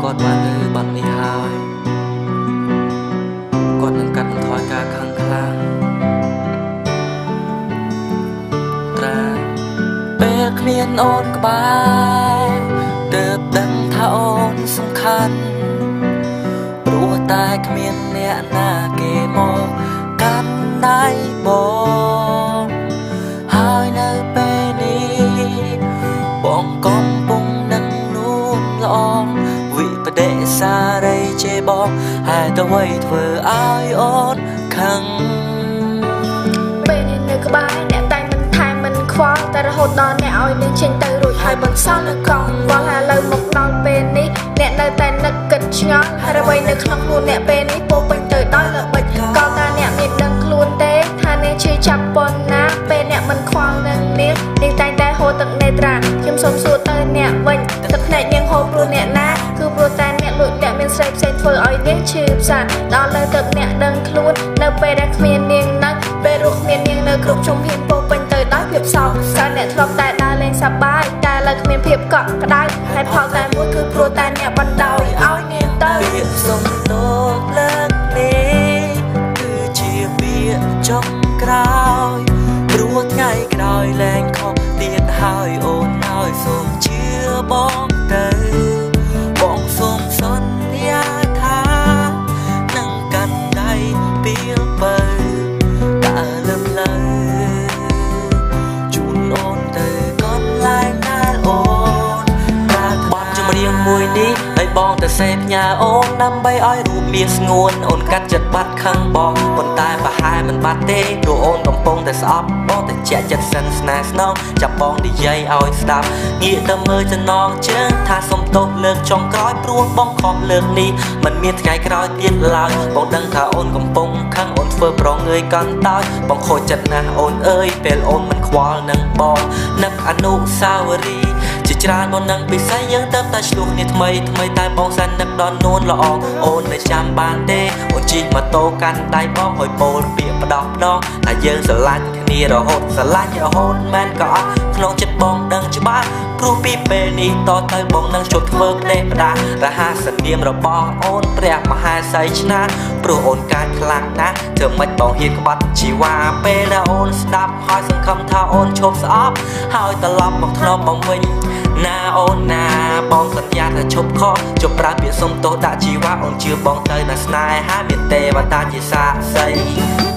គាត់បានលើបាត់នេះហើយគាត់នឹងកាត់បន្ថយការខឹងខ្លាំងត្រាពេលគ្មានអូនក្បែរទើបដឹងថាអូនសំខាន់ព្រោះតែគ្មានអ្នកណាគេមកកាន់ដៃបងហើយនៅពេលនេះបងកំពុងនឹងនួនល្អវិបដិសារីជេបងហើយទៅអ្វីធ្វើឲ្យអូនខឹងពេលនេះនៅក្បែរអ្នកតែមិនថែមិនខ្វល់តែរហូតដល់អ្នកឲ្យនឹងចេញទៅរួចហើយមិនសល់នៅកង់វល់ហើយលើមកដល់ពេលនេះអ្នកនៅតែនឹកគិតឆ្ងល់ហើយអ្វីនៅក្នុងខ្លួនអ្នកពេលនេះពោពេញទៅដោយល្បិចក៏តែអ្នកមានដឹងខ្លួនទេថាអ្នកជឿចាប់ប៉ុណ្ណាពេលអ្នកមិនខ្វល់នឹងនាងតែងតែហូរទឹកនេត្រាខ្ញុំសូមសួរទៅអ្នកវិញទឹកភ្នែកនាងហូរព្រោះអ្នកណាគឺព្រោះតែអ្នកលួចលាក់មានស្រីផ្សេងធ្វើឲ្យនាងឈឺផ្សាដល់លើទឹកអ្នកដឹងខ្លួននៅពេលដែលគ្មាននាងនៅពេលរស់គ្មាននាងនៅគ្រប់ជំហានពោពេញទៅដោយភាពសោកកាលអ្នកធ្លាប់តែដើរលេងសប្បាយតែឥឡូវគ្មានភាពកក់ក្ដៅហើយផលតែមួយគឺព្រោះតែអ្នកបណ្ដោយឲ្យនាងទៅពាក្យសុំទោសលើកនេះគឺជាពាក្យចុងក្រោយព្រោះថ្ងៃក្រោយលែងខុសទៀតហើយអូនហើយសូមជឿបងទៅបងសូមសន្យាថានឹងកាន់ដៃពីលបើដើរលើផ្លូវជូនអូនទៅកន្លែងណាអូនបាត់ចម្រៀងមួយនេះឲ្យបងទៅសេផ្ញើអូនដើម្បីឲ្យរូបមាសស្ងួនអូនកាត់ចិត្តបាត់ខឹងបងប៉ុន្តែប្រហែលមិនបាត់ទេព្រោះអូនកំពុងតែស្អប់បងតែជាចិត្តសិនស្នេហ៍ស្នងចាប់បងនិយាយឲ្យស្ដាប់ងាកទៅមើលចំណងជើងថាសុំទោសលើកចុងក្រោយព្រោះបងខំលើកនេះមិនមានថ្ងៃក្រោយទៀតឡើយបងដឹងថាអូនកំពុងខឹងអូនធ្វើប្រងើយកន្តើយបងខូចចិត្តណាស់អូនអើយពេលអូនមិនខ្វល់នឹងបងនឹកអនុស្សាវរីយ៍ជាច្រើនមកនឹងពិស័យយើងទៅតែឆ្លោះគ្នាថ្មីតែបងសែននឹកដល់នួនល្អអូននៅចាំបានទេអូនជិះម៉ូតូកាន់ដៃបងហើយពោលពាក្យផ្ដោះផ្ដោថាយើងស្រឡាញ់គ្នារហូតស្រឡាញ់រហូតមែនក៏អត់ក្នុងចិត្តបងដឹងច្បាស់ព្រោះពីពេលនេះតទៅបងនឹងជួបធ្វើផ្ដេសផ្ដារហស្សនាមរបស់អូនព្រះមហាសីឆ្នាព្រោះអូនកាចខ្លាំងណាស់ធ្វើម៉េចបងហ៊ានក្បត់ជីវ៉ាពេលដែលអូនស្ដាប់ហើយសង្ឃឹមថាអូនឈប់ស្អប់ហើយត្រឡប់មកធ្នមបងវិញណាអូនណាបងសន្យាថាឈប់ខកជប់ប្រើពាក្យសុំទោសដាក់ជីវ៉ាអូនជឿបងទៅណាស្នេហាមានទេវតាជាសាក្សី